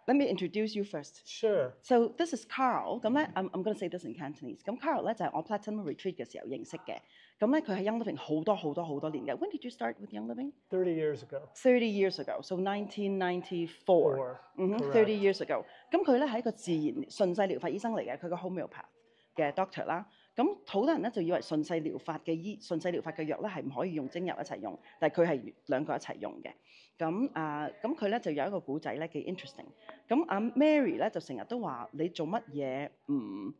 let me introduce you first. Sure. So this is Carl.咁咧，I'm going to say this in Cantonese.咁 Carl 咧就係我 Platinum Retreat 嘅時候認識嘅。咁咧佢喺 Young Living 好多年嘅。When did you start with Young Living? 30 years ago. 30 years ago, so 1994. 30 years ago.咁佢咧係一個自然順勢療法醫生嚟嘅，佢個 homeopath 嘅 doctor 啦。咁好多人咧就以為順勢療法嘅藥咧係唔可以用精油一齊用，但係佢係兩個一齊用嘅。咁佢咧就有一個古仔咧幾 interesting。咁阿 Mary 咧就成日都話你做乜嘢唔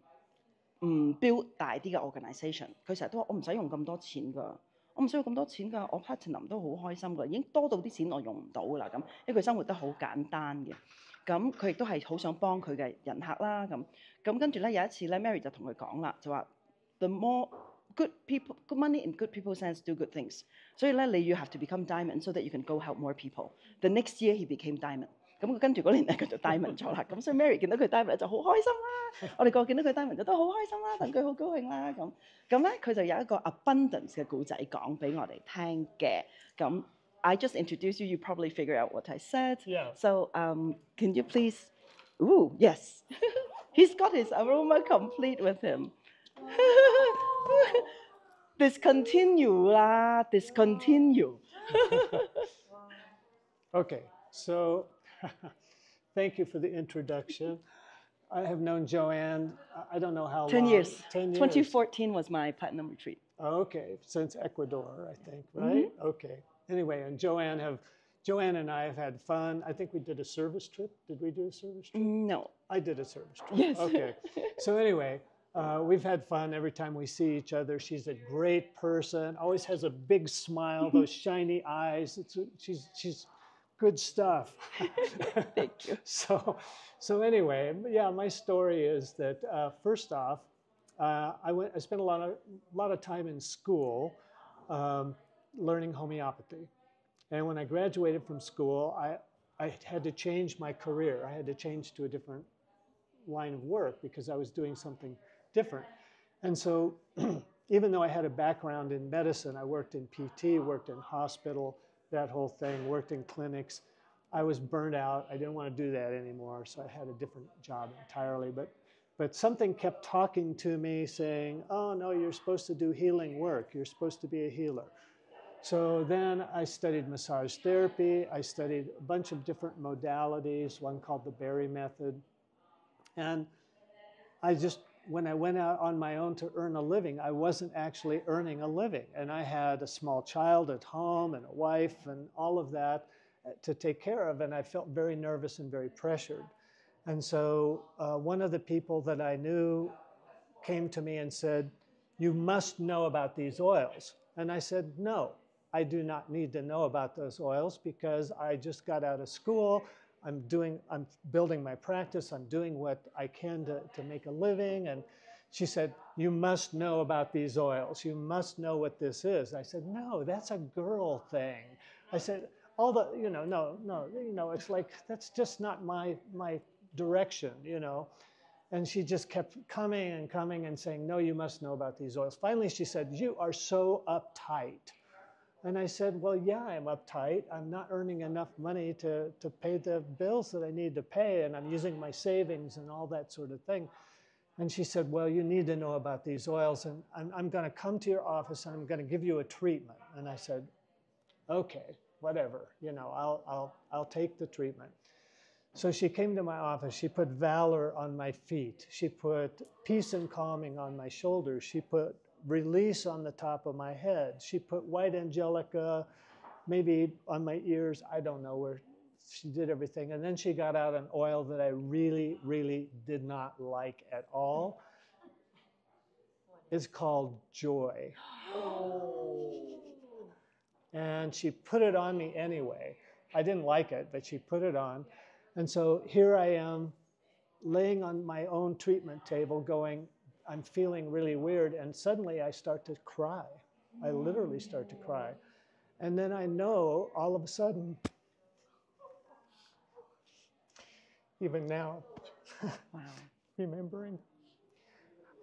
build 大啲嘅 organisation？ 佢成日都話我唔使用咁多錢㗎，我唔需要咁多錢㗎，我 Platinum 都好開心㗎，已經多到啲錢我用唔到㗎啦咁，因為佢生活得好簡單嘅。咁佢亦都係好想幫佢嘅人客啦咁跟住咧有一次咧 Mary 就同佢講啦，就話 The more good people, good money in good people's hands do good things。所以咧你 you have to become diamond so that you can go help more people。The next year he became diamond。咁跟住嗰年咧佢就 diamond 咗啦。咁所以 Mary 見到佢 diamond 就好開心啦。我哋個個見到佢 diamond 就都好開心啦，戥佢好高興啦咁咧佢就有一個 abundance 嘅故仔講俾我哋聽嘅。咁 I just introduced you. You probably figure out what I said. Yeah. So can you please? Ooh, yes. He's got his aroma complete with him. Discontinue lah, discontinue. Okay, so thank you for the introduction. I have known Joanne, I don't know how long. 10 years. 10 years. 2014 was my Platinum Retreat. Okay, since Ecuador, I think, right? Okay. Anyway, and Joanne and I have had fun. I think we did a service trip. Did we do a service trip? No. I did a service trip. Yes. Okay. So anyway, we've had fun every time we see each other. She's a great person, always has a big smile, those shiny eyes. She's good stuff. Thank you. So anyway, yeah, my story is that first off, I spent a lot of time in school learning homeopathy. And when I graduated from school, I had to change my career. I had to change to a different line of work because I was doing something different. And so even though I had a background in medicine, I worked in PT, worked in hospital, that whole thing, worked in clinics. I was burnt out. I didn't want to do that anymore, so I had a different job entirely. But something kept talking to me saying, oh, no, you're supposed to do healing work. You're supposed to be a healer. So then I studied massage therapy. I studied a bunch of different modalities, one called the Berry Method. And when I went out on my own to earn a living, I wasn't actually earning a living. And I had a small child at home and a wife and all of that to take care of. And I felt very nervous and very pressured. And so one of the people that I knew came to me and said, you must know about these oils. And I said, no, I do not need to know about those oils because I just got out of school. I'm building my practice. I'm doing what I can to make a living. And she said, you must know about these oils. You must know what this is. I said, no, that's a girl thing. I said, no, it's like, that's just not my direction, And she just kept coming and saying, no, you must know about these oils. Finally, she said, you are so uptight. And I said, well, yeah, I'm uptight. I'm not earning enough money to pay the bills that I need to pay, and I'm using my savings and all that sort of thing. And she said, well, you need to know about these oils, and I'm going to come to your office, and I'm going to give you a treatment. And I said, okay, whatever, I'll take the treatment. So she came to my office. She put Valor on my feet. She put Peace and Calming on my shoulders. She put Release on the top of my head. She put White Angelica maybe on my ears. I don't know where. She did everything. And then she got out an oil that I really, really did not like at all. It's called Joy. And she put it on me anyway. I didn't like it, but she put it on. And so here I am laying on my own treatment table going, I'm feeling really weird. And suddenly I start to cry. I literally start to cry. And then I know all of a sudden, even now, wow. Remembering,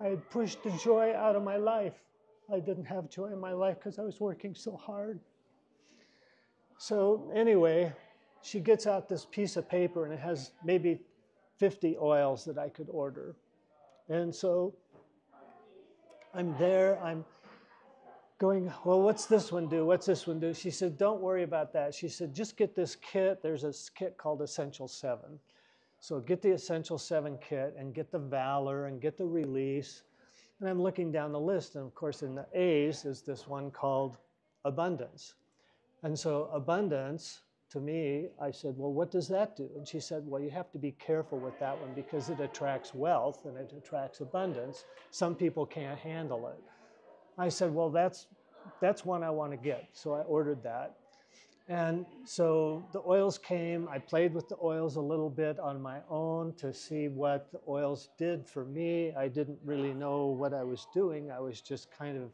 I had pushed the joy out of my life. I didn't have joy in my life because I was working so hard. So anyway, she gets out this piece of paper and it has maybe 50 oils that I could order. And so I'm there, I'm going, well, what's this one do? What's this one do? She said, don't worry about that. She said, just get this kit. There's a kit called Essential 7. So get the Essential 7 kit and get the Valor and get the Release. And I'm looking down the list. And of course, in the A's is this one called Abundance. And so Abundance, to me, I said, well, what does that do? And she said, well, you have to be careful with that one because it attracts wealth and it attracts abundance. Some people can't handle it. I said, well, that's one I want to get. So I ordered that. And so the oils came. I played with the oils a little bit on my own to see what the oils did for me. I didn't really know what I was doing. I was just kind of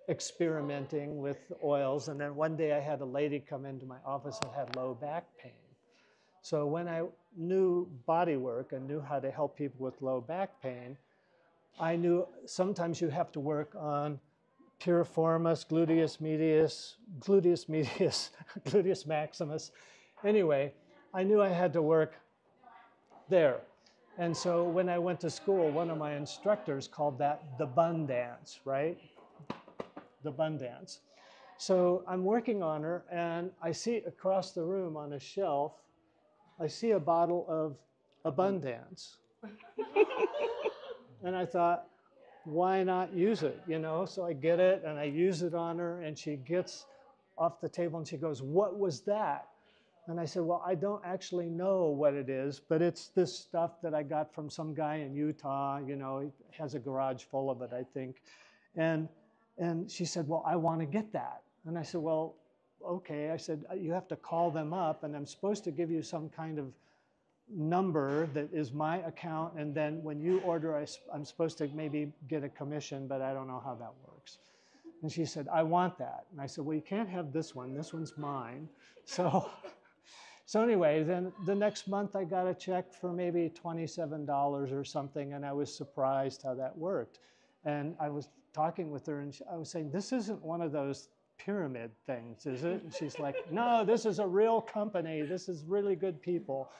experimenting with the oils. And then one day I had a lady come into my office that had low back pain. So when I knew body work and knew how to help people with low back pain, I knew sometimes you have to work on piriformis, gluteus medius, gluteus maximus. Anyway, I knew I had to work there. And so when I went to school, one of my instructors called that the bun dance, right? The bun dance. So I'm working on her and I see across the room on a shelf, I see a bottle of Abundance. And I thought, why not use it, you know? So I get it and I use it on her and she gets off the table and she goes, what was that? And I said, well, I don't actually know what it is, but it's this stuff that I got from some guy in Utah, you know, he has a garage full of it, I think. And she said, well, I want to get that. And I said, well, okay. I said, you have to call them up and I'm supposed to give you some kind of number that is my account, and then when you order, I'm supposed to maybe get a commission, but I don't know how that works. And she said, I want that. And I said, well, you can't have this one's mine. So anyway, then the next month I got a check for maybe $27 or something, and I was surprised how that worked. And I was talking with her, and I was saying, this isn't one of those pyramid things, is it? And she's like, no, this is a real company. This is really good people.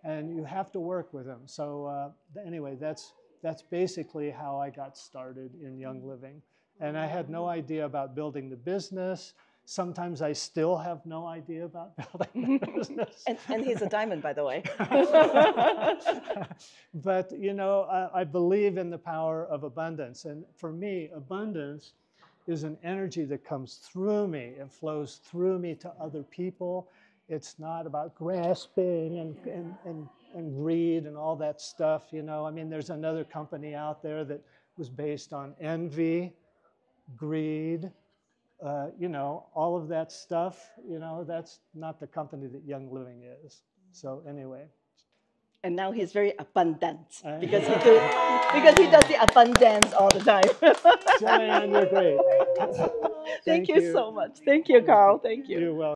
And you have to work with them. So anyway, that's basically how I got started in Young Living. And I had no idea about building the business. Sometimes I still have no idea about building the business. And he's a diamond, by the way. But, you know, I believe in the power of abundance. And for me, abundance is an energy that comes through me. It flows through me to other people. It's not about grasping and greed and all that stuff, you know. I mean, there's another company out there that was based on envy, greed, you know, all of that stuff, you know, that's not the company that Young Living is. So anyway. And now he's very abundant because he does the abundance all the time. Joanne, you're great. Thank you so much. Thank you, Carl. Thank you. You're welcome.